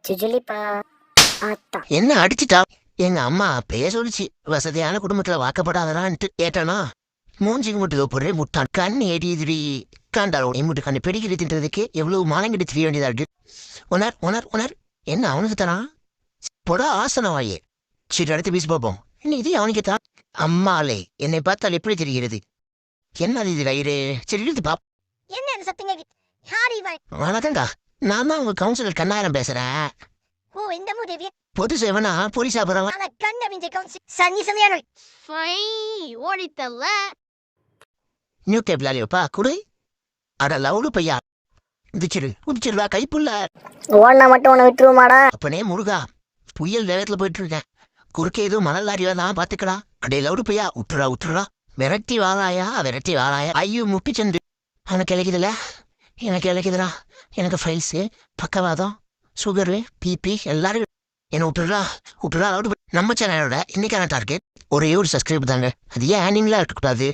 சுஜிலிப்பா ஆத்தா என்ன அடிச்சிட்டா? எங்க அம்மா அப்பயே சொல்லிச்சு, வசதியான குடும்பத்துல வாக்கப்படாதான்ட்டு. ஏட்டானா மூஞ்சி முட்டு பொருளே முட்டான் கண் எரியுதுடி. காண்டாளோ இம்முட்டு கண்ணு பெடிக்கிட்டு தின்றதுக்கு எவ்வளவு மானங்கிட்டு தெரிய வேண்டியதா இருக்கு. உணர் உணர் உணர் என்ன அவனுக்கு தரான்? பொடா ஆசனவாயே. சரி அடுத்து பேசி பார்ப்போம். என்ன இது அவனுக்கு தான்? அம்மாலே என்னை பார்த்தால் எப்படி தெரிகிறது? என்ன அது இது வயிறு? சரி இழுத்து பாப். என்ன அந்த சத்தம் கேக்குது? யார் இவன்? வணக்கம்டா, நான் தான் உங்க கவுன்சிலர் கண்ணாயிரம் பேசுறேன். ஓ இந்த மூதேவி பொது சேவனா போலீஸா போறவன். ஆனா கண்ட மிஞ்ச கவுன்சி சன்னி சனியான ஃபை ஓடித்தல்ல நியூ டேபிள் அலையோப்பா குடு. அட லவுடு பையா, உதிச்சிருவா கைப்புள்ள. ஓடனா மட்டும் உன்னை விட்டுருவோமாடா? அப்பனே முருகா, புயல் வேகத்துல போயிட்டு இருக்கேன். குறுக்கே எதுவும் மணல் லாரியா தான் பாத்துக்கலாம். அடே லவுடு பையா விட்டுறா. விரட்டி வாராயா. ஐயோ முட்டி சென்று எனக்கு இலக்குதுல, எனக்கு இலக்குதுடா. எனக்கு ஃபைல்ஸு, பக்கவாதம், சுகரு, பிபி எல்லாரும் என்ன விட்டுறா. லவுடு. நம்ம சேனலோட இன்னைக்கான டார்கெட் ஒரே ஒரு சப்ஸ்கிரைப் தாங்க. அது ஏன் நீங்களா இருக்கக்கூடாது?